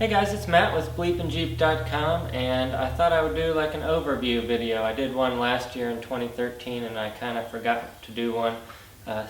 Hey guys, it's Matt with BleepinJeep.com, and I thought I would do like an overview video. I did one last year in 2013 and I kind of forgot to do one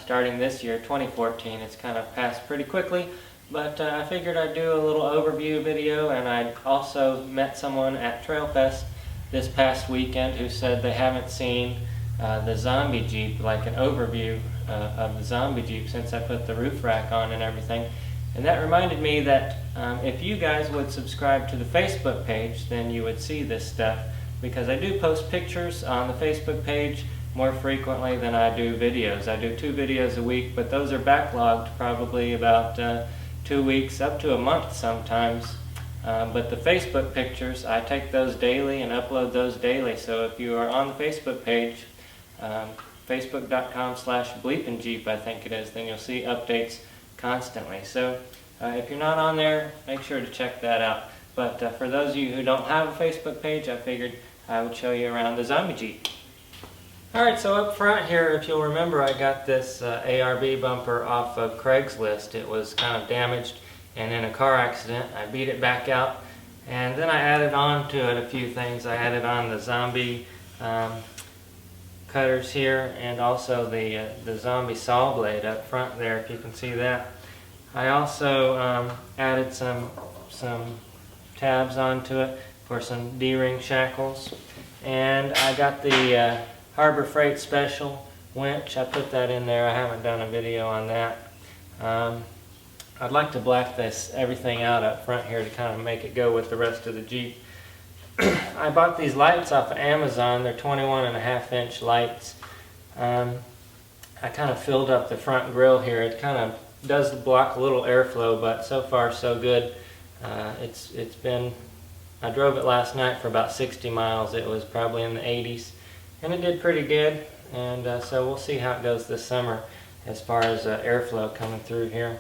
starting this year, 2014. It's kind of passed pretty quickly, but I figured I'd do a little overview video. And I also met someone at Trail Fest this past weekend who said they haven't seen the zombie Jeep, like an overview of the zombie Jeep since I put the roof rack on and everything. And that reminded me that if you guys would subscribe to the Facebook page, then you would see this stuff, because I do post pictures on the Facebook page more frequently than I do videos. I do 2 videos a week, but those are backlogged probably about 2 weeks, up to a month sometimes. But the Facebook pictures, I take those daily and upload those daily. So if you are on the Facebook page, facebook.com/BleepinJeep I think it is, then you'll see updates constantly. So if you're not on there, make sure to check that out. But for those of you who don't have a Facebook page, I figured I would show you around the zombie Jeep. Alright, so up front here, if you'll remember, I got this ARB bumper off of Craigslist. It was kind of damaged, and in a car accident I beat it back out, and then I added on to it a few things. I added on the zombie cutters here, and also the zombie saw blade up front there, if you can see that. I also added some tabs onto it for some D-ring shackles, and I got the Harbor Freight Special winch. I put that in there. I haven't done a video on that. I'd like to black everything out up front here to kind of make it go with the rest of the Jeep. I bought these lights off of Amazon. They're 21.5-inch lights. I kind of filled up the front grille here. It kind of does block a little airflow, but so far so good. It's been, I drove it last night for about 60 miles. It was probably in the 80s, and it did pretty good. And so we'll see how it goes this summer as far as airflow coming through here.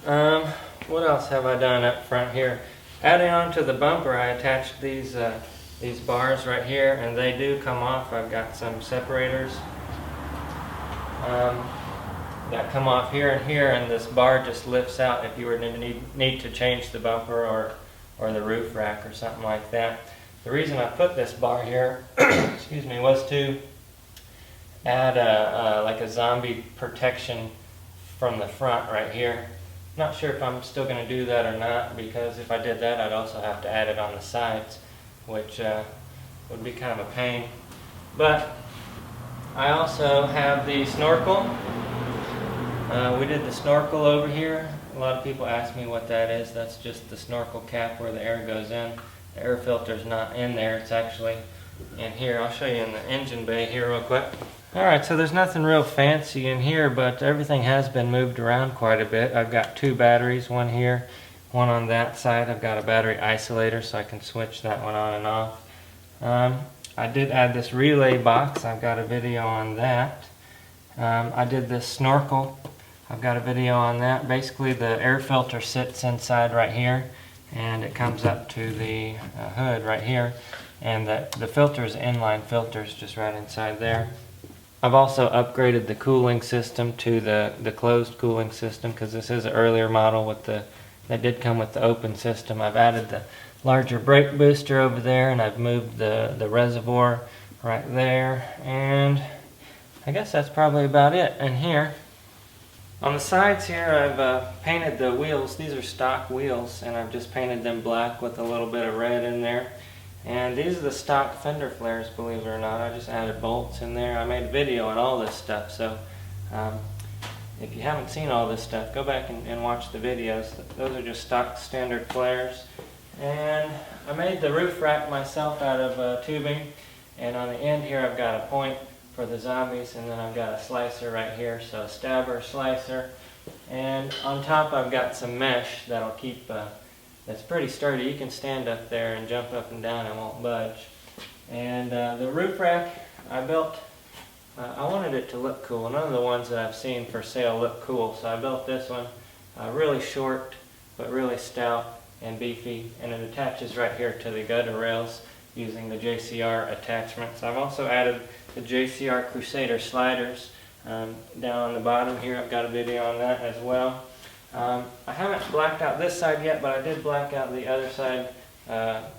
What else have I done up front here? Adding on to the bumper, I attached these bars right here, and they do come off. I've got some separators that come off here and here, and this bar just lifts out if you were to need to change the bumper or the roof rack or something like that. The reason I put this bar here excuse me, was to add like a zombie protection from the front right here. Not sure if I'm still going to do that or not, because if I did that I'd also have to add it on the sides, which would be kind of a pain. But I also have the snorkel. We did the snorkel over here. A lot of people ask me what that is. That's just the snorkel cap where the air goes in. The air filter's not in there, it's actually in here. I'll show you in the engine bay here real quick. Alright, so there's nothing real fancy in here, but everything has been moved around quite a bit. I've got 2 batteries, one here, one on that side. I've got a battery isolator so I can switch that one on and off. I did add this relay box. I've got a video on that. I did this snorkel. I've got a video on that. Basically the air filter sits inside right here, and it comes up to the hood right here, and the filter is inline filters just right inside there. I've also upgraded the cooling system to the closed cooling system, because this is an earlier model with that did come with the open system. I've added the larger brake booster over there, and I've moved the reservoir right there, and I guess that's probably about it in here. On the sides here I've painted the wheels. These are stock wheels, and I've just painted them black with a little bit of red in there. And these are the stock fender flares, believe it or not. I just added bolts in there. I made a video on all this stuff, so if you haven't seen all this stuff, go back and watch the videos. Those are just stock standard flares. And I made the roof rack myself out of tubing, and on the end here I've got a point for the zombies, and then I've got a slicer right here, so a stabber, slicer, and on top I've got some mesh that'll keep that's pretty sturdy. You can stand up there and jump up and down, it won't budge. And the roof rack I built, I wanted it to look cool. None of the ones that I've seen for sale look cool, so I built this one really short but really stout and beefy, and it attaches right here to the gutter rails using the JCR attachments. I've also added the JCR Crusader sliders down on the bottom here. I've got a video on that as well. I haven't blacked out this side yet, but I did black out the other side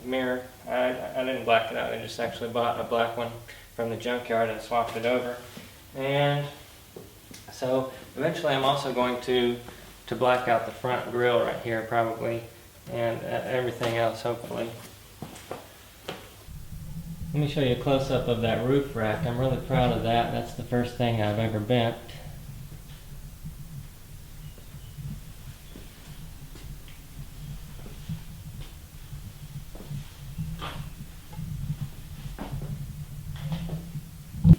mirror. I didn't black it out, I just actually bought a black one from the junkyard and swapped it over. And so eventually I'm also going to black out the front grille right here probably, and everything else hopefully. Let me show you a close-up of that roof rack. I'm really proud of that. That's the first thing I've ever bent.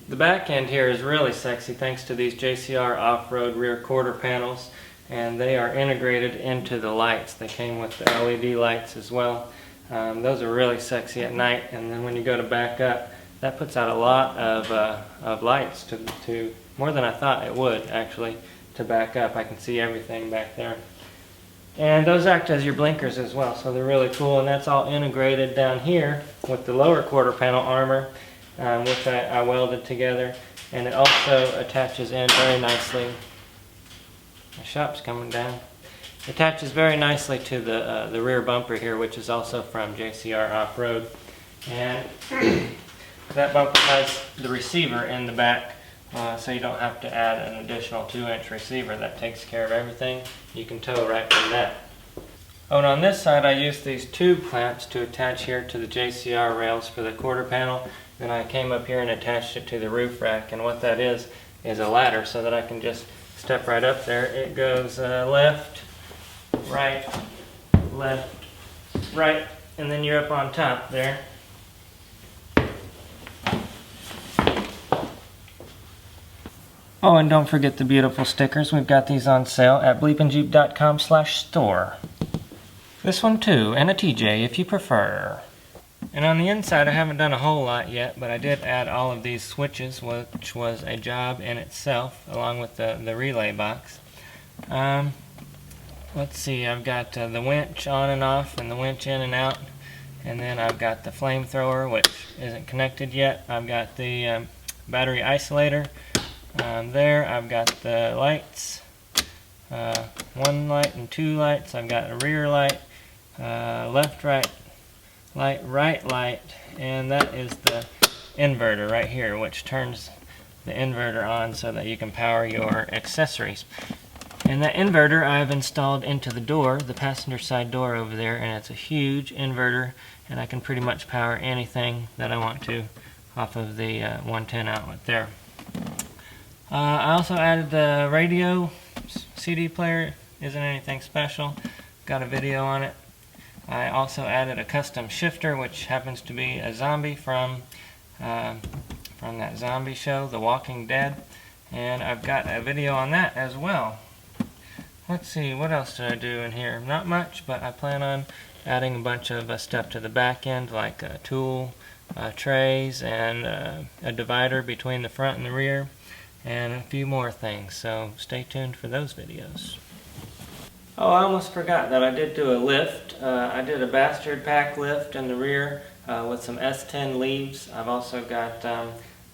The back end here is really sexy thanks to these JCR off-road rear quarter panels, and they are integrated into the lights. They came with the LED lights as well. Those are really sexy at night, and then when you go to back up, that puts out a lot of lights, to more than I thought it would actually, to back up. I can see everything back there. And those act as your blinkers as well, so they're really cool, and that's all integrated down here with the lower quarter panel armor, which I welded together, and it also attaches in very nicely. My shop's coming down. It attaches very nicely to the rear bumper here, which is also from JCR Off-Road. And that bumper has the receiver in the back, so you don't have to add an additional 2-inch receiver. That takes care of everything. You can tow right from that. Oh, and on this side I used these tube clamps to attach here to the JCR rails for the quarter panel. Then I came up here and attached it to the roof rack, and what that is a ladder so that I can just step right up there. It goes left, right, left, right, and then you're up on top there. Oh, and don't forget the beautiful stickers. We've got these on sale at BleepinJeep.com/store. This one too, and a TJ if you prefer. And on the inside I haven't done a whole lot yet, but I did add all of these switches, which was a job in itself, along with the relay box. Let's see, I've got the winch on and off, and the winch in and out, and then I've got the flamethrower, which isn't connected yet. I've got the battery isolator there. I've got the lights, 1 light and 2 lights. I've got a rear light, left, right light, right light, and that is the inverter right here, which turns the inverter on so that you can power your accessories. And that inverter I've installed into the door, the passenger side door over there, and it's a huge inverter, and I can pretty much power anything that I want to off of the 110 outlet there. I also added the radio. CD player isn't anything special. Got a video on it. I also added a custom shifter, which happens to be a zombie from that zombie show, The Walking Dead, and I've got a video on that as well. Let's see, what else did I do in here? Not much, but I plan on adding a bunch of stuff to the back end, like tool trays and a divider between the front and the rear, and a few more things, so stay tuned for those videos. Oh, I almost forgot that I did do a lift. I did a bastard pack lift in the rear with some S10 leaves. I've also got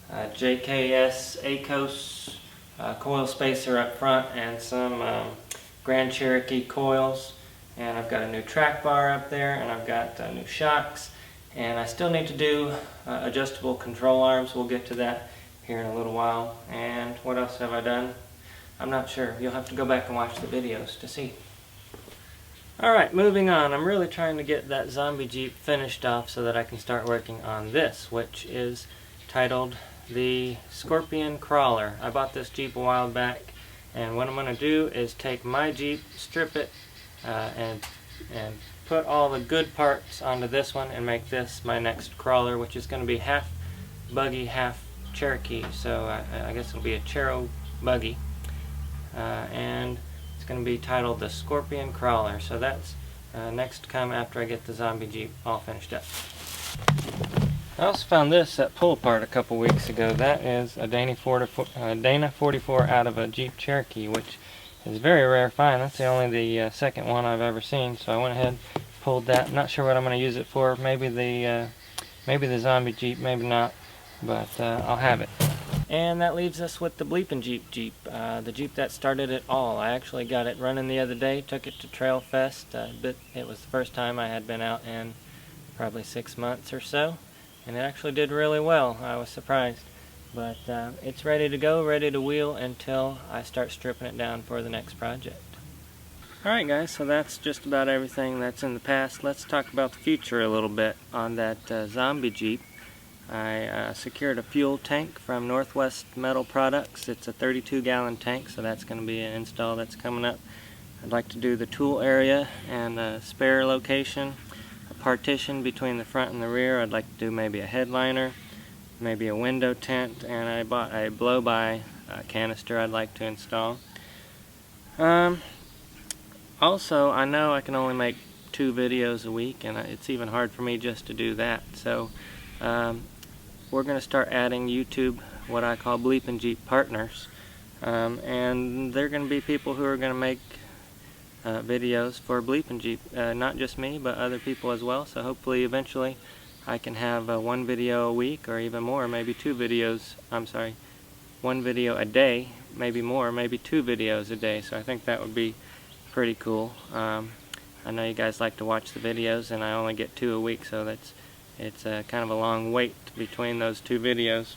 JKS ACOS coil spacer up front and some Grand Cherokee coils. And I've got a new track bar up there, and I've got new shocks. And I still need to do adjustable control arms. We'll get to that here in a little while. And what else have I done? I'm not sure. You'll have to go back and watch the videos to see. Alright, moving on. I'm really trying to get that zombie Jeep finished off so that I can start working on this, which is titled the Scorpion Crawler. I bought this Jeep a while back, and what I'm going to do is take my Jeep, strip it, and put all the good parts onto this one and make this my next crawler, which is going to be half buggy, half Cherokee. So I guess it'll be a Chero buggy. And it's going to be titled the Scorpion Crawler. So that's next to come after I get the zombie Jeep all finished up. I also found this at Pull Apart a couple weeks ago. That is a Dana 44 out of a Jeep Cherokee, which is a very rare find. That's only the second one I've ever seen. So I went ahead and pulled that. I'm not sure what I'm going to use it for. Maybe the zombie Jeep, maybe not, but I'll have it. And that leaves us with the BleepinJeep Jeep, the Jeep that started it all. I actually got it running the other day, took it to Trail Fest, but it was the first time I had been out in probably 6 months or so, and it actually did really well. I was surprised. But it's ready to go, ready to wheel until I start stripping it down for the next project. Alright guys, so that's just about everything that's in the past. Let's talk about the future a little bit on that zombie Jeep. I secured a fuel tank from Northwest Metal Products. It's a 32-gallon tank, so that's going to be an install that's coming up. I'd like to do the tool area and a spare location, a partition between the front and the rear. I'd like to do maybe a headliner, maybe a window tent, and I bought a blow-by canister I'd like to install. Also, I know I can only make 2 videos a week, and it's even hard for me just to do that. So we're going to start adding YouTube, what I call BleepinJeep partners, and they're going to be people who are going to make videos for BleepinJeep, not just me, but other people as well. So hopefully, eventually, I can have 1 video a week, or even more, maybe 2 videos. I'm sorry, 1 video a day, maybe more, maybe 2 videos a day. So I think that would be pretty cool. I know you guys like to watch the videos, and I only get 2 a week, so it's kind of a long wait between those 2 videos.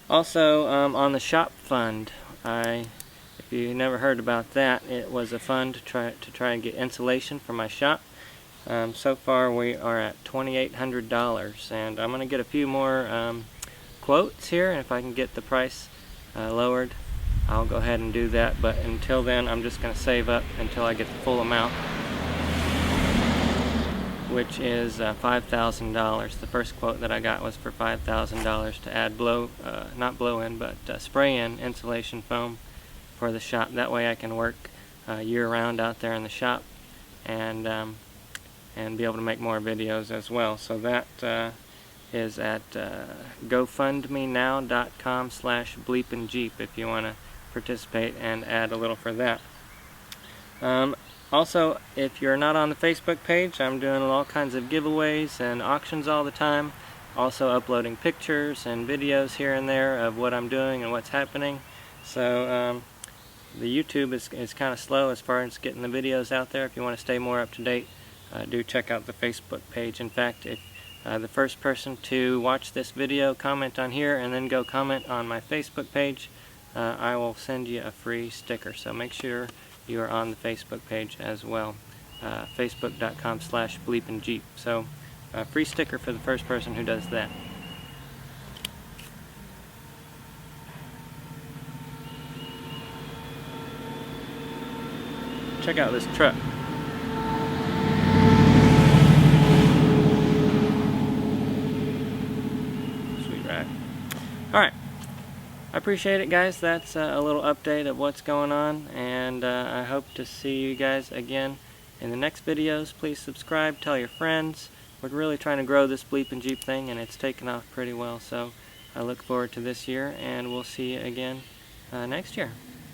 Also, on the shop fund, if you never heard about that, it was a fund to try and get insulation for my shop. So far we are at $2,800, and I'm going to get a few more quotes here, and if I can get the price lowered, I'll go ahead and do that. But until then, I'm just going to save up until I get the full amount, which is $5,000. The first quote that I got was for $5,000 to add not blow-in, but spray-in insulation foam for the shop. That way I can work year-round out there in the shop, and be able to make more videos as well. So that is at gofundmenow.com/BleepinJeep if you want to participate and add a little for that. Also, if you're not on the Facebook page, I'm doing all kinds of giveaways and auctions all the time. Also uploading pictures and videos here and there of what I'm doing and what's happening. So the YouTube is kind of slow as far as getting the videos out there. If you want to stay more up to date, do check out the Facebook page. In fact, if the first person to watch this video, comment on here, and then go comment on my Facebook page, I will send you a free sticker. So make sure you are on the Facebook page as well, facebook.com/BleepinJeep. So a free sticker for the first person who does that. Check out this truck. Sweet ride. Alright. I appreciate it, guys. That's a little update of what's going on, and I hope to see you guys again in the next videos. Please subscribe, tell your friends. We're really trying to grow this BleepinJeep thing, and it's taken off pretty well, so I look forward to this year, and we'll see you again next year.